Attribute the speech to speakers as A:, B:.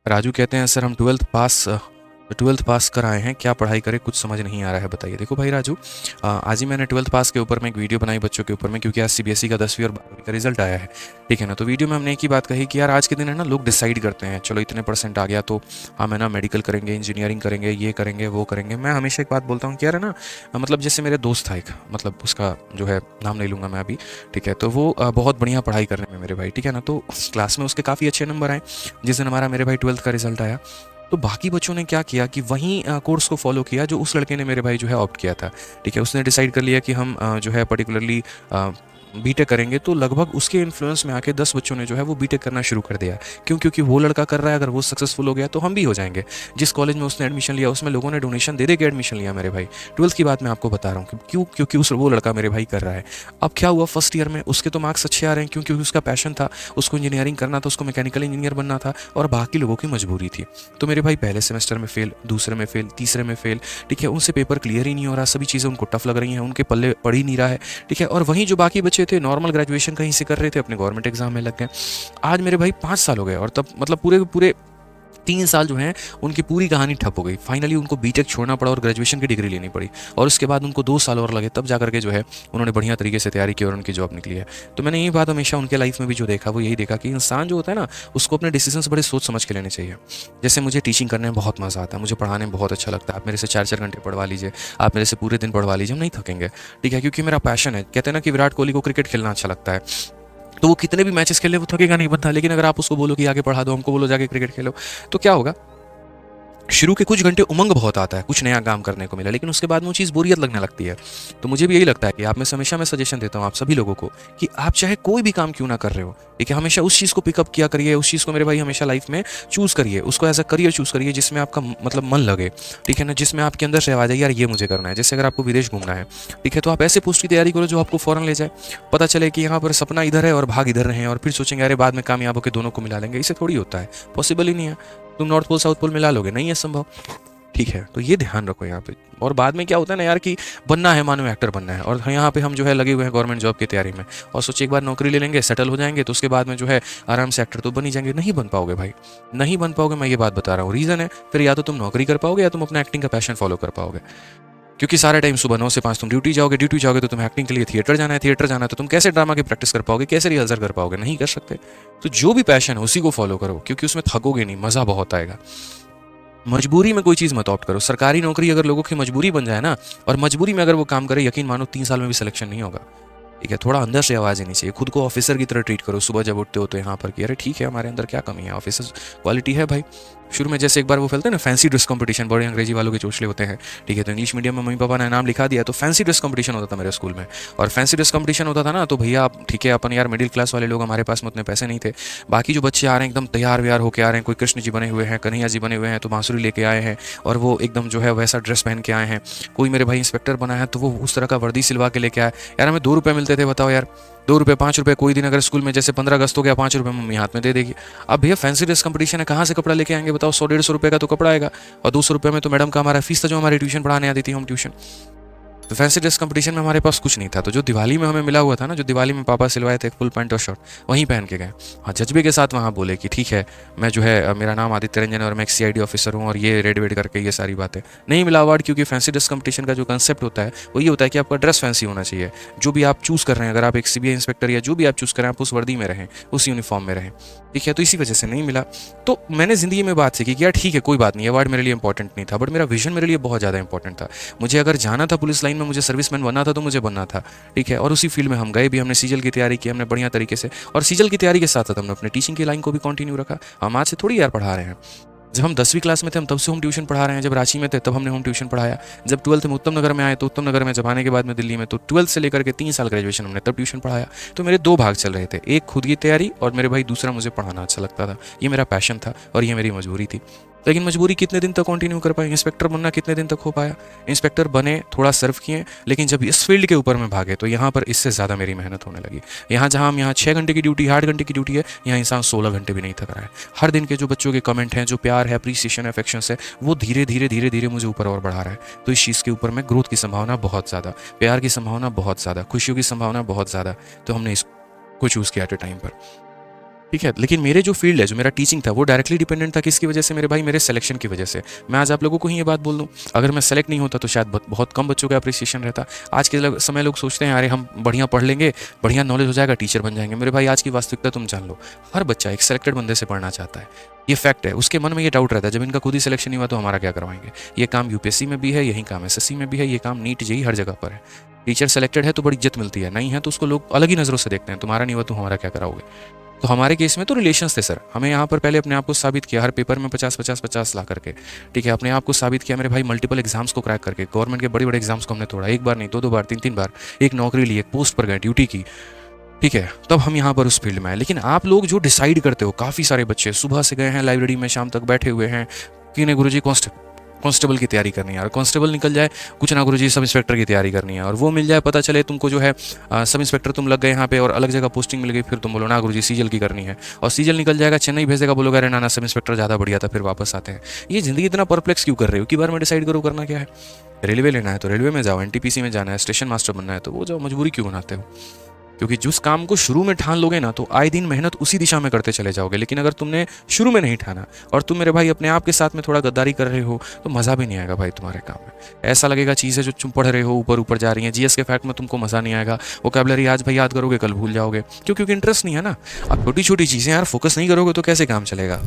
A: राजू कहते हैं सर हम ट्वेल्थ पास कर आए हैं, क्या पढ़ाई करें कुछ समझ नहीं आ रहा है, बताइए। देखो भाई राजू, आज ही मैंने ट्वेल्थ पास के ऊपर में एक वीडियो बनाई बच्चों के ऊपर में, क्योंकि आज सीबीएसई का 10वीं और 12वीं का रिजल्ट आया है। ठीक है ना। तो वीडियो में हमने एक ही बात कही कि यार आज के दिन है ना, लोग डिसाइड करते हैं चलो इतने परसेंट आ गया तो हम है ना मेडिकल करेंगे, इंजीनियरिंग करेंगे, ये करेंगे वो करेंगे। मैं हमेशा एक बात बोलता हूँ कि यार है ना, मतलब जैसे मेरे दोस्त था एक, मतलब उसका जो है नाम नहीं लूँगा मैं अभी। ठीक है। तो वो बहुत बढ़िया पढ़ाई करने में मेरे भाई। ठीक है ना। तो क्लास में उसके काफ़ी अच्छे नंबर आए जिस दिन हमारा मेरे भाई ट्वेल्थ का रिजल्ट आया। तो बाकी बच्चों ने क्या किया कि वहीं कोर्स को फॉलो किया जो उस लड़के ने मेरे भाई जो है ऑप्ट किया था। ठीक है। उसने डिसाइड कर लिया कि हम जो है पर्टिकुलरली बीटेक करेंगे। तो लगभग उसके इन्फ्लुएंस में आके 10 बच्चों ने जो है वो बीटेक करना शुरू कर दिया। क्यों? क्योंकि वो लड़का कर रहा है, अगर वो सक्सेसफुल हो गया तो हम भी हो जाएंगे। जिस कॉलेज में उसने एडमिशन लिया उसमें लोगों ने डोनेशन दे दे के एडमिशन लिया मेरे भाई। ट्वेल्थ की बात मैं आपको बता रहा हूँ कि क्यों, क्योंकि वो लड़का मेरे भाई कर रहा है। अब क्या हुआ, फर्स्ट ईयर में उसके तो मार्क्स अच्छे आ रहे हैं क्योंकि उसका पैशन था, उसको इंजीनियरिंग करना था, उसको मैकेनिकल इंजीनियर बनना था, और बाकी लोगों की मजबूरी थी। तो मेरे भाई पहले सेमेस्टर में फेल, दूसरे में फेल, तीसरे में फेल। ठीक है। उनसे पेपर क्लियर ही नहीं हो रहा, सभी चीज़ें उनको टफ लग रही हैं, उनके पल्ले पड़ ही नहीं रहा है। ठीक है। और वहीं जो बाकी बच्चे थे नॉर्मल ग्रेजुएशन कहीं से कर रहे थे, अपने गवर्नमेंट एग्जाम में लग गए। आज मेरे भाई 5 साल हो गए और तब मतलब पूरे पूरे 3 साल जो हैं उनकी पूरी कहानी ठप हो गई। फाइनली उनको बीटेक छोड़ना पड़ा और ग्रेजुएशन की डिग्री लेनी पड़ी, और उसके बाद उनको 2 साल और लगे, तब जाकर के जो है उन्होंने बढ़िया तरीके से तैयारी की और उनकी जॉब निकली है। तो मैंने यही बात हमेशा उनके लाइफ में भी जो देखा वो यही देखा कि इंसान जो होता है ना, उसको अपने डिसीजंस बड़े सोच समझ के लेने चाहिए। जैसे मुझे टीचिंग करने में बहुत मज़ा आता है, मुझे पढ़ाने में बहुत अच्छा लगता है। आप मेरे से 4-4 घंटे पढ़वा लीजिए, आप मेरे से पूरे दिन पढ़वा लीजिए, हम नहीं थकेंगे। ठीक है। क्योंकि मेरा पैशन है। कहते हैं ना कि विराट कोहली को क्रिकेट खेलना अच्छा लगता है, तो वो कितने भी मैचेस खेले वो थकेगा नहीं बंदा। लेकिन अगर आप उसको बोलो कि आगे पढ़ा दो, हमको बोलो जाके क्रिकेट खेलो, तो क्या होगा, शुरू के कुछ घंटे उमंग बहुत आता है, कुछ नया काम करने को मिला, लेकिन उसके बाद में वो चीज़ बोरियत लगने लगती है। तो मुझे भी यही लगता है कि आप में से हमेशा मैं सजेशन देता हूँ आप सभी लोगों को कि आप चाहे कोई भी काम क्यों ना कर रहे हो, ठीक है, हमेशा उस चीज़ को पिकअप किया करिए, उस चीज़ को मेरे भाई हमेशा लाइफ में चूज़ करिए, उसको एज अ करियर चूज़ करिए जिसमें आपका मतलब मन लगे। ठीक है ना। जिसमें आपके अंदर से आवाज़ है यार ये मुझे करना है। जैसे अगर आपको विदेश घूमना है, ठीक है, तो आप ऐसे पोस्ट की तैयारी करो जो आपको फॉरन ले जाए। पता चले कि यहाँ पर सपना इधर है और भाग इधर रहे हैं, और फिर सोचेंगे अरे बाद में कामयाब होकर दोनों को मिला लेंगे। इसे थोड़ी होता है, पॉसिबल ही नहीं है। तुम नॉर्थ पोल साउथ पोल मिला लोगे? नहीं है संभव। ठीक है। तो ये ध्यान रखो यहाँ पे। और बाद में क्या होता है ना यार कि बनना है, मानो एक्टर बनना है, और यहाँ पे हम जो है लगे हुए हैं गवर्नमेंट जॉब की तैयारी में, और सोचिए एक बार नौकरी ले लेंगे, सेटल हो जाएंगे, तो उसके बाद में जो है आराम से एक्टर तो बन ही जाएंगे। नहीं बन पाओगे भाई, नहीं बन पाओगे, मैं ये बात बता रहा हूँ। रीज़न है फिर या तो तुम नौकरी कर पाओगे या तुम अपना एक्टिंग का पैशन फॉलो कर पाओगे। क्योंकि सारा टाइम सुबह 9 से 5 तुम ड्यूटी जाओगे तो तुम एक्टिंग के लिए थिएटर जाना है, थिएटर जाना है तो तुम कैसे ड्रामा की प्रैक्टिस कर पाओगे, कैसे रिहर्सल कर पाओगे? नहीं कर सकते। तो जो भी पैशन है उसी को फॉलो करो, क्योंकि उसमें थकोगे नहीं, मज़ा बहुत आएगा। मजबूरी में कोई चीज़ मत ऑप्ट करो। सरकारी नौकरी अगर लोगों की मजबूरी बन जाए ना, और मजबूरी में अगर वो काम करे, यकीन मानो 3 साल में भी सिलेक्शन नहीं होगा। ठीक है। थोड़ा अंदर से आवाज़ आनी चाहिए। खुद को ऑफिसर की तरह ट्रीट करो सुबह जब उठते हो तो यहाँ पर कि अरे ठीक है हमारे अंदर क्या कमी है, ऑफिसर क्वालिटी है भाई। शुरू में जैसे एक बार वो फैलते हैं ना फैंसी ड्रेस कंपटीशन, बड़े अंग्रेजी वालों के चोचले होते हैं। ठीक है। तो इंग्लिश मीडियम में मम्मी पापा ने नाम लिखा दिया तो फैंसी ड्रेस कंपटीशन होता था मेरे स्कूल में। और फैंसी ड्रेस कंपटीशन होता था ना, तो भैया आप ठीक है, अपन यार मिडिल क्लास वाले लोग, हमारे पास में उतने पैसे नहीं थे। बाकी जो बच्चे आ रहे हैं एकदम तैयार व्यार होकर आ रहे हैं, कोई कृष्ण जी बने हुए हैं, कन्हैया जी बने हुए हैं, तो बांसुरी लेके आए हैं और वो एकदम जो है वैसा ड्रेस पहन के आए हैं। कोई मेरे भाई इंस्पेक्टर बना है तो वो उस तरह का वर्दी सिलवा के लेके आए। यार हमें 2 रुपये मिलते थे, बताओ यार, 2 रुपये 5 रुपये। कोई दिन अगर स्कूल में जैसे 15 अगस्त हो गया, 5 रुपये मम्मी हाथ में दे देगी। अब भैया फैंसी ड्रेस कंपटीशन है, कहाँ से कपड़ा लेके आएंगे बताओ? 100-150 रुपये का तो कपड़ा आएगा, और 200 रुपये में तो मैडम का हमारा फीस था जो हमारी ट्यूशन पढ़ाने आती थी, होम ट्यूशन। तो फैंसी ड्रेस कंपटीशन में हमारे पास कुछ नहीं था। तो जो दिवाली में हमें मिला हुआ था ना, जो दिवाली में पापा सिलवाए थे, एक फुल पैंट और शर्ट, वहीं पहन के गए। हाँ, जज्बे के साथ वहाँ बोले कि ठीक है, मैं जो है मेरा नाम आदित्य रंजन है और मैं एक सीआईडी ऑफिसर हूँ, और ये रेड वेड करके ये सारी बातें। नहीं मिला अवार्ड, क्योंकि फैंसी ड्रेस कंपटीशन का जो कंसेप्ट होता है वो ये होता है कि आपका ड्रेस फैंसी होना चाहिए। जो भी आप चूज़ कर रहे हैं, अगर आप एक सीबीआई इंस्पेक्टर या जो भी आप चूज़ करें, आप उस वर्दी में रहें, उस यूनिफॉर्म में रहें। ठीक है। तो इसी वजह से नहीं मिला। तो मैंने ज़िंदगी में बात सीखी कि यार ठीक है, कोई बात नहीं, अवार्ड मेरे लिए इंपॉर्टेंट नहीं था, बट मेरा विजन मेरे लिए बहुत ज़्यादा इंपॉर्टेंट था। मुझे अगर जाना था पुलिस लाइन में, मुझे सर्विसमैन बनना था, तो मुझे बनना था। ठीक है। और उसी फील्ड में हम गए भी, हमने सीजल की तैयारी की, हमने बढ़िया तरीके से, और सीजल की तैयारी के साथ साथ हमने अपने टीचिंग की लाइन को भी कंटिन्यू रखा। हम आज से थोड़ी यार पढ़ा रहे हैं, जब हम 10वीं क्लास में थे हम तब से होम ट्यूशन पढ़ा रहे हैं, जब रांची में थे तब हमने होम ट्यूशन पढ़ाया, जब 12th में उत्तम नगर में आए तो उत्तम नगर में, जब आने के बाद में दिल्ली में, तो 12th से लेकर के 3 साल ग्रेजुएशन हमने तब ट्यूशन पढ़ाया। तो मेरे 2 भाग चल रहे थे, एक खुद की तैयारी और मेरे भाई दूसरा मुझे पढ़ाना अच्छा लगता था। ये मेरा पैशन था और ये मेरी मजबूरी थी। लेकिन मजबूरी कितने दिन तक कंटिन्यू कर पाए? इंस्पेक्टर बनना कितने दिन तक हो पाया? इंस्पेक्टर बने, थोड़ा सर्व किए, लेकिन जब इस फील्ड के ऊपर में भागे तो यहाँ पर इससे ज़्यादा मेरी मेहनत होने लगी। यहाँ जहाँ हम यहाँ 6 घंटे की ड्यूटी, 8 घंटे की ड्यूटी है, यहाँ इंसान 16 घंटे भी नहीं थक रहा है। हर दिन के जो बच्चों के कमेंट हैं, जो प्यार है, अप्रिसिएशन है, अफेक्शन है, वो धीरे धीरे धीरे धीरे मुझे ऊपर और बढ़ा रहा है। तो इस चीज़ के ऊपर में ग्रोथ की संभावना बहुत ज़्यादा, प्यार की संभावना बहुत ज़्यादा, खुशियों की संभावना बहुत ज़्यादा। तो हमने इसको चूज़ किया एट ए टाइम पर। ठीक है, लेकिन मेरे जो फील्ड है, जो मेरा टीचिंग था, वो डायरेक्टली डिपेंडेंट था किसकी वजह से मेरे भाई, मेरे सिलेक्शन की वजह से। मैं आज आप लोगों को ही ये बात बोल दूं, अगर मैं सेलेक्ट नहीं होता तो शायद बहुत कम बच्चों का अप्रिसिएशन रहता। आज के समय लोग सोचते हैं अरे हम बढ़िया पढ़ लेंगे, बढ़िया नॉलेज हो जाएगा, टीचर बन जाएंगे। मेरे भाई आज की वास्तविकता तुम जान लो, हर बच्चा एक सेलेक्टेड बंदे से पढ़ना चाहता है, ये फैक्ट है। उसके मन में ये डाउट रहता है, जब इनका खुद ही सिलेक्शन नहीं हुआ तो हमारा क्या करवाएंगे। ये काम यूपीएससी में भी है, यही काम एसएससी में भी है, ये काम नीट जेईई हर जगह पर है। टीचर सेलेक्टेड है तो बड़ी इज्जत मिलती है, नहीं है तो उसको लोग अलग ही नज़रों से देखते हैं, तुम्हारा नहीं हुआ तो हमारा क्या कराओगे। तो हमारे केस में तो रिलेशंस थे सर, हमें यहाँ पर पहले अपने आप को साबित किया, हर पेपर में 50-50-50 ला करके, ठीक है, अपने आप को साबित किया मेरे भाई, मल्टीपल एग्जाम्स को क्रैक करके, गवर्नमेंट के बड़े बड़े एग्जाम्स को हमने तोड़ा, एक बार नहीं, दो बार, तीन बार, एक नौकरी ली, एक पोस्ट पर गए, ड्यूटी की, ठीक है, तब हम यहाँ पर उस फील्ड में आए। लेकिन आप लोग जो डिसाइड करते हो, काफ़ी सारे बच्चे सुबह से गए हैं लाइब्रेरी में, शाम तक बैठे हुए हैं कि नहीं गुरुजी कांस्टेबल की तैयारी करनी है, और कांस्टेबल निकल जाए कुछ ना गुरुजी सब इंस्पेक्टर की तैयारी करनी है, और वो मिल जाए, पता चले तुमको जो है सब इंस्पेक्टर तुम लग गए यहाँ पे और अलग जगह पोस्टिंग मिल गई, फिर तुम बोलो ना गुरुजी सीजल की करनी है, और सीजल निकल जाएगा, चेन्नई भेजेगा, बोलोगे अरे ना सब इंस्पेक्टर ज़्यादा बढ़िया था, फिर वापस आते हैं। ये ज़िंदगी इतना परप्लेक्स क्यों कर रहे हो कि बार में डिसाइड करो करना क्या है। रेलवे लेना है तो रेलवे में जाओ, एनटीपीसी में जाना है, स्टेशन मास्टर बनना है तो वो जाओ, मजबूरी क्यों बनाते हो। क्योंकि जिस काम को शुरू में ठान लोगे ना तो आए दिन मेहनत उसी दिशा में करते चले जाओगे। लेकिन अगर तुमने शुरू में नहीं ठाना और तुम मेरे भाई अपने आप के साथ में थोड़ा गद्दारी कर रहे हो तो मज़ा भी नहीं आएगा भाई तुम्हारे काम में। ऐसा लगेगा चीज़ें जो तुम पढ़ रहे हो ऊपर ऊपर जा रही हैं, जीएस के फैक्ट में तुमको मज़ा नहीं आएगा, वोकैबुलरी आज भाई याद करोगे कल भूल जाओगे, क्योंकि इंटरेस्ट नहीं है ना। अब छोटी छोटी चीज़ें यार फोकस नहीं करोगे तो कैसे काम चलेगा।